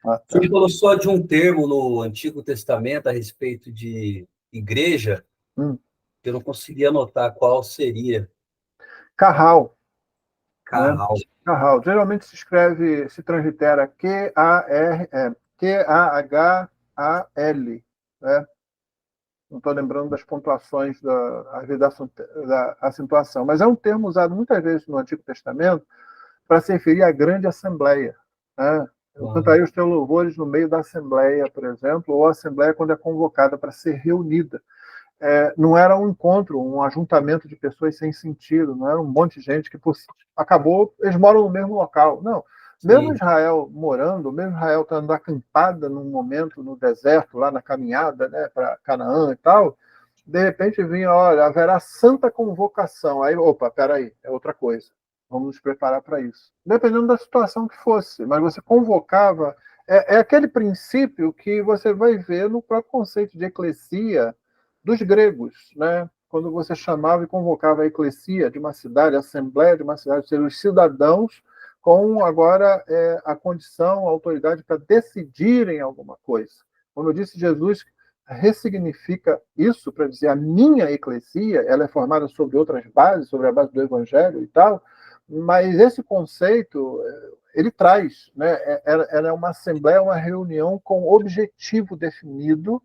Ah, tá. Você falou só de um termo no Antigo Testamento a respeito de igreja, Hum. que eu não conseguia anotar qual seria. Carral, né? Carral. Carral. Geralmente se escreve, se translitera Qahal, né? Não estou lembrando das pontuações às vezes da acentuação, mas é um termo usado muitas vezes no Antigo Testamento para se referir à grande assembleia, né? Eu Ah, cantaria os teus louvores no meio da assembleia, por exemplo, ou a assembleia quando é convocada para ser reunida. Não era um encontro, um ajuntamento de pessoas sem sentido, não era um monte de gente que acabou, eles moram no mesmo local. Não. Mesmo sim. Israel morando, mesmo Israel estando acampada num momento no deserto, lá na caminhada, né, para Canaã e tal, de repente vinha, olha, haverá santa convocação. Aí, opa, peraí, é outra coisa. Vamos nos preparar para isso. Dependendo da situação que fosse, mas você convocava. É aquele princípio que você vai ver no próprio conceito de eclesia dos gregos, né? Quando você chamava e convocava a eclesia de uma cidade, a assembleia de uma cidade, ou seja, os cidadãos com agora a condição, a autoridade para decidirem alguma coisa. Como eu disse, Jesus ressignifica isso para dizer a minha eclesia, ela é formada sobre outras bases, sobre a base do evangelho e tal, mas esse conceito ele traz, né? Ela é uma assembleia, uma reunião com objetivo definido,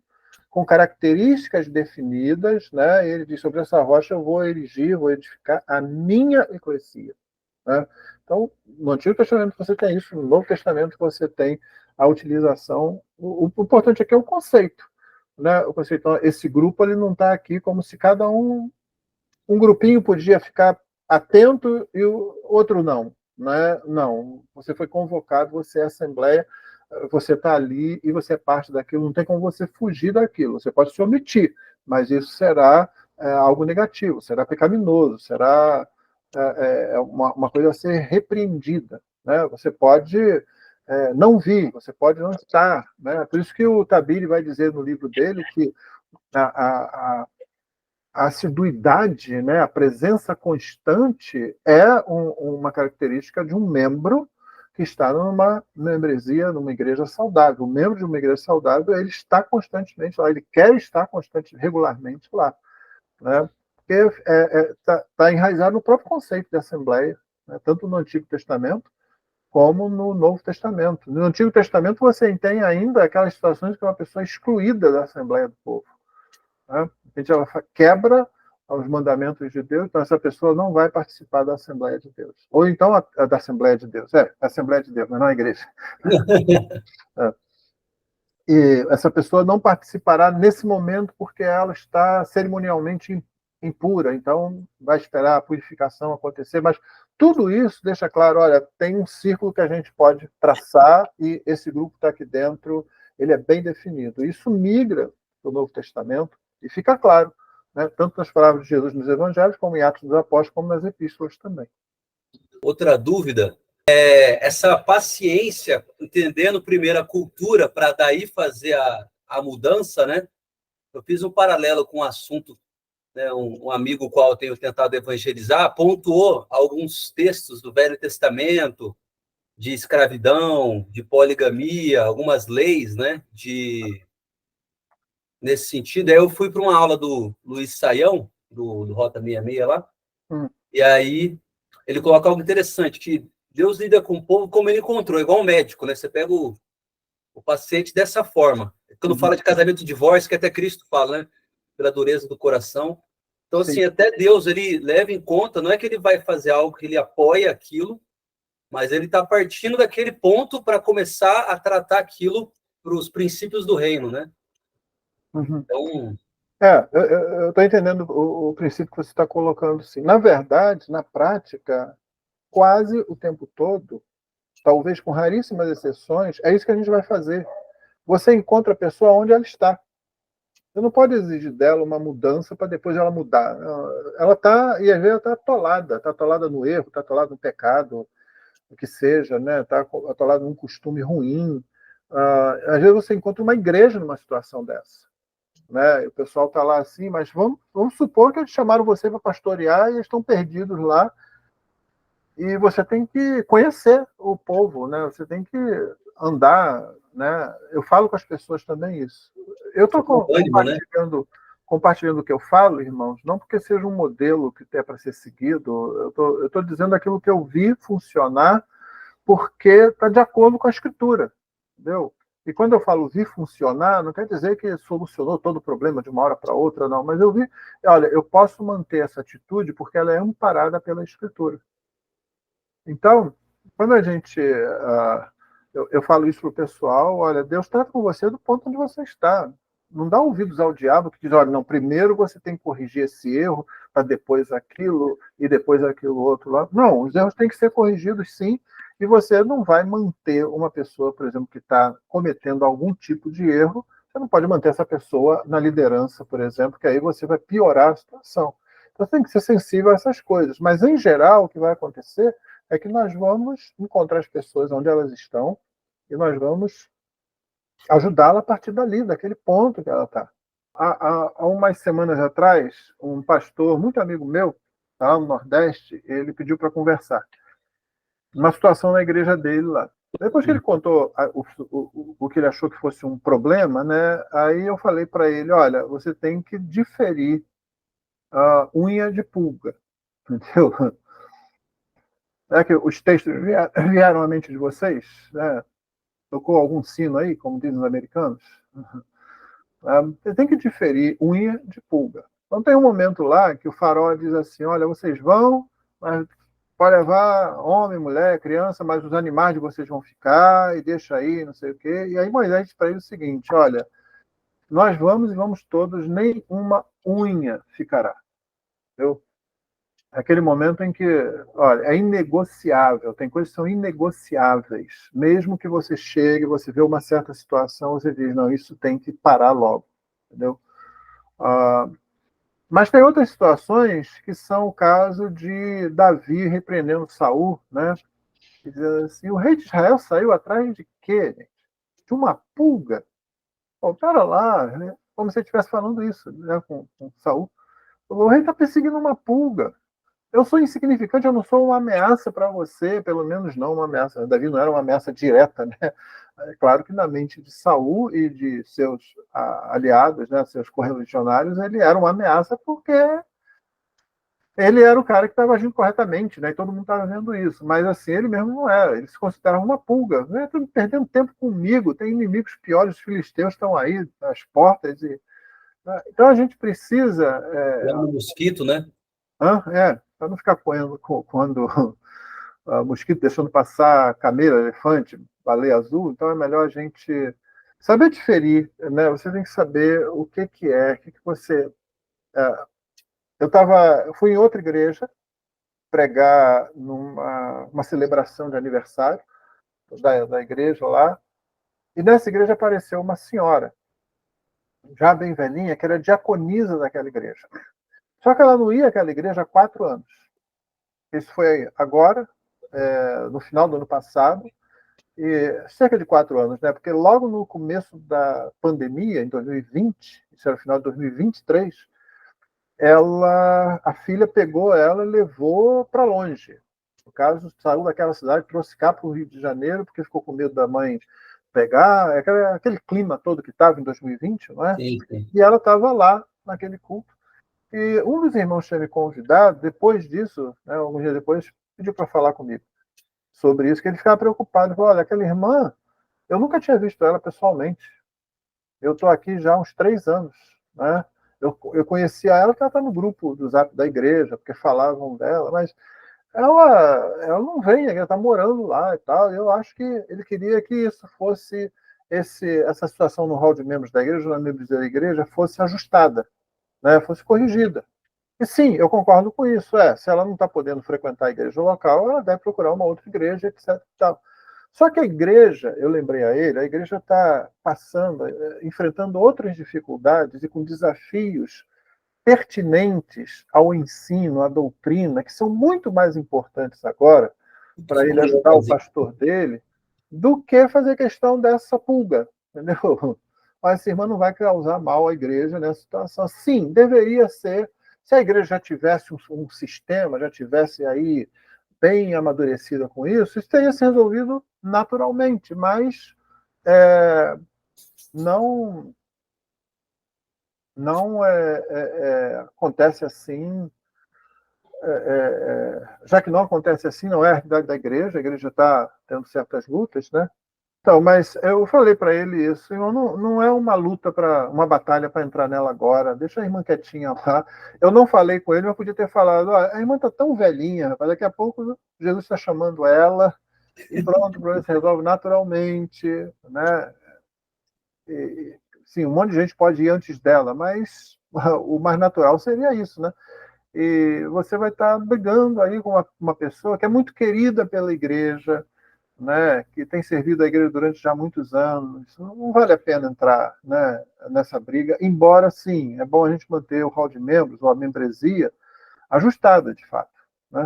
com características definidas, né? Ele diz, sobre essa rocha eu vou erigir, vou edificar a minha eclesia, né? Então, no Antigo Testamento você tem isso, no Novo Testamento você tem a utilização. O importante aqui é o conceito, né? O conceito, então, esse grupo ele não está aqui como se cada um grupinho podia ficar atento e o outro não, né? Não, você foi convocado, você é assembleia, você está ali e você é parte daquilo, não tem como você fugir daquilo, você pode se omitir, mas isso será algo negativo, será pecaminoso, será uma coisa a ser repreendida, né? Você pode não vir, você pode não estar, né? Por isso que o Tabiri vai dizer no livro dele que a assiduidade, né, a presença constante é uma característica de um membro que está numa membresia, numa igreja saudável. O membro de uma igreja saudável, ele está constantemente lá, ele quer estar regularmente lá, né? Porque está enraizado no próprio conceito de assembleia, né, tanto no Antigo Testamento como no Novo Testamento. No Antigo Testamento você tem ainda aquelas situações que é uma pessoa excluída da Assembleia do Povo, né? A gente ela quebra os mandamentos de Deus, então essa pessoa não vai participar da Assembleia de Deus. Ou então da Assembleia de Deus. A Assembleia de Deus, mas não a igreja. É. E essa pessoa não participará nesse momento porque ela está cerimonialmente impura, então vai esperar a purificação acontecer, mas tudo isso deixa claro, olha, tem um círculo que a gente pode traçar e esse grupo está aqui dentro, ele é bem definido. Isso migra para o Novo Testamento e fica claro, né, tanto nas palavras de Jesus nos Evangelhos, como em Atos dos Apóstolos, como nas Epístolas também. Outra dúvida essa paciência, entendendo primeiro a cultura, para daí fazer a mudança, né? Eu fiz um paralelo com um assunto, né? Um amigo qual eu tenho tentado evangelizar pontuou alguns textos do Velho Testamento de escravidão, de poligamia, algumas leis, né? Nesse sentido. Aí eu fui para uma aula do Luiz Saião, do Rota 66 lá, e aí ele coloca algo interessante, que Deus lida com o povo como ele encontrou, igual um médico, né? Você pega o paciente dessa forma. Quando fala de casamento e divórcio, que até Cristo fala, né? Pela dureza do coração. Então, assim, até Deus, ele leva em conta, não é que ele vai fazer algo que ele apoia aquilo, mas ele está partindo daquele ponto para começar a tratar aquilo para os princípios do reino, né? Então... eu estou entendendo o princípio que você está colocando, sim. Na verdade, na prática, quase o tempo todo, talvez com raríssimas exceções, é isso que a gente vai fazer. Você encontra a pessoa onde ela está. Você não pode exigir dela uma mudança para depois ela mudar. Ela está, e às vezes ela está atolada no erro, está atolada no pecado, o que seja, né? Está atolada num costume ruim. Às vezes você encontra uma igreja numa situação dessa, né? O pessoal está lá assim, mas vamos supor que eles chamaram você para pastorear e eles estão perdidos lá. E você tem que conhecer o povo, né? Você tem que andar né? Eu falo com as pessoas também isso. Eu estou compartilhando o que eu falo, irmãos, não porque seja um modelo que é para ser seguido. Eu estou dizendo aquilo que eu vi funcionar porque está de acordo com a Escritura, entendeu? E quando eu falo vi funcionar, não quer dizer que solucionou todo o problema de uma hora para outra, não. Mas eu vi, olha, eu posso manter essa atitude porque ela é amparada pela Escritura. Então, quando a gente... eu falo isso para o pessoal, olha, Deus trata com você do ponto onde você está. Não dá ouvidos ao diabo que diz, olha, não, primeiro você tem que corrigir esse erro, para depois aquilo, e depois aquilo outro lá. Não, os erros têm que ser corrigidos sim, e você não vai manter uma pessoa, por exemplo, que está cometendo algum tipo de erro, você não pode manter essa pessoa na liderança, por exemplo, que aí você vai piorar a situação. Então você tem que ser sensível a essas coisas. Mas, em geral, o que vai acontecer é que nós vamos encontrar as pessoas onde elas estão e nós vamos ajudá-la a partir dali, daquele ponto que ela está. Há umas semanas atrás, um pastor muito amigo meu, tá, no Nordeste, ele pediu para conversar. Uma situação na igreja dele lá. Depois que ele contou o que ele achou que fosse um problema, né, aí eu falei para ele, olha, você tem que diferir a unha de pulga. Entendeu? É que os textos vieram à mente de vocês? Né? Tocou algum sino aí, como dizem os americanos? Você tem que diferir unha de pulga. Então tem um momento lá que o farol diz assim, olha, vocês vão, mas pode levar homem, mulher, criança, mas os animais de vocês vão ficar, e deixa aí, não sei o quê. E aí Moisés diz para ele o seguinte, olha, nós vamos e vamos todos, nem uma unha ficará. Entendeu? Aquele momento em que, olha, é inegociável, tem coisas que são inegociáveis. Mesmo que você chegue, você vê uma certa situação, você diz, não, isso tem que parar logo, entendeu? Mas tem outras situações que são o caso de Davi repreendendo Saul, né? Diz assim, o rei de Israel saiu atrás de quê, gente? De uma pulga? Pô, pera lá, né? Como se ele estivesse falando isso, né, com Saul. O rei está perseguindo uma pulga. Eu sou insignificante, eu não sou uma ameaça para você, pelo menos não uma ameaça. Davi não era uma ameaça direta, né? É claro que na mente de Saul e de seus aliados, né, seus correligionários, ele era uma ameaça porque ele era o cara que estava agindo corretamente, né? E todo mundo estava vendo isso. Mas assim, ele mesmo não era. Ele se considerava uma pulga. Né? Estou perdendo tempo comigo. Tem inimigos piores, os filisteus estão aí às portas. Né? Então a gente precisa. Um mosquito, né? Para não ficar quando mosquito deixando passar camelo, elefante, baleia azul, então é melhor a gente saber diferir, né? Você tem que saber o que é, o que você... Eu fui em outra igreja pregar numa celebração de aniversário da igreja lá, e nessa igreja apareceu uma senhora, já bem velhinha, que era diaconisa daquela igreja. Só que ela não ia àquela igreja há 4 anos. Isso foi agora, no final do ano passado, e cerca de 4 anos, né? Porque logo no começo da pandemia, em 2020, isso era o final de 2023, a filha pegou ela e levou para longe. No caso, saiu daquela cidade, trouxe cá para o Rio de Janeiro, porque ficou com medo da mãe pegar, aquele clima todo que estava em 2020, não é? Sim, sim. E ela estava lá, naquele culto. E um dos irmãos tinha me convidado, depois disso, né, alguns dias depois, pediu para falar comigo sobre isso, que ele ficava preocupado. Falou, olha, aquela irmã, eu nunca tinha visto ela pessoalmente. Eu estou aqui já há uns 3 anos. Né? Eu conhecia ela porque ela está no grupo do Zap da igreja, porque falavam dela, mas ela não vem, ela está morando lá e tal. Eu acho que ele queria que isso fosse, essa situação no hall de membros da igreja, nos membros da igreja, fosse ajustada, né? Fosse corrigida. E sim, eu concordo com isso. Se ela não está podendo frequentar a igreja local, ela deve procurar uma outra igreja, etc. Tal. Só que a igreja, eu lembrei a ele, a igreja está passando, enfrentando outras dificuldades e com desafios pertinentes ao ensino, à doutrina, que são muito mais importantes agora para ele ajudar o pastor dele, do que fazer questão dessa pulga, entendeu? Mas essa irmã não vai causar mal à igreja nessa situação. Sim, deveria ser. Se a igreja já tivesse um sistema, já tivesse aí bem amadurecida com isso teria se resolvido naturalmente, mas não não acontece assim, já que não acontece assim, não é a realidade da igreja, a igreja está tendo certas lutas, né? Então, mas eu falei para ele isso, não é uma luta para uma batalha para entrar nela agora, deixa a irmã quietinha lá. Eu não falei com ele, mas eu podia ter falado, a irmã está tão velhinha, rapaz, daqui a pouco Jesus está chamando ela e pronto, o problema se resolve naturalmente, né? Sim, um monte de gente pode ir antes dela, mas o mais natural seria isso, né? E você vai estar brigando aí com uma pessoa que é muito querida pela igreja, né? Que tem servido a igreja durante já muitos anos. Não vale a pena entrar, né, nessa briga, embora, sim, é bom a gente manter o hall de membros, ou a membresia, ajustada, de fato. Né?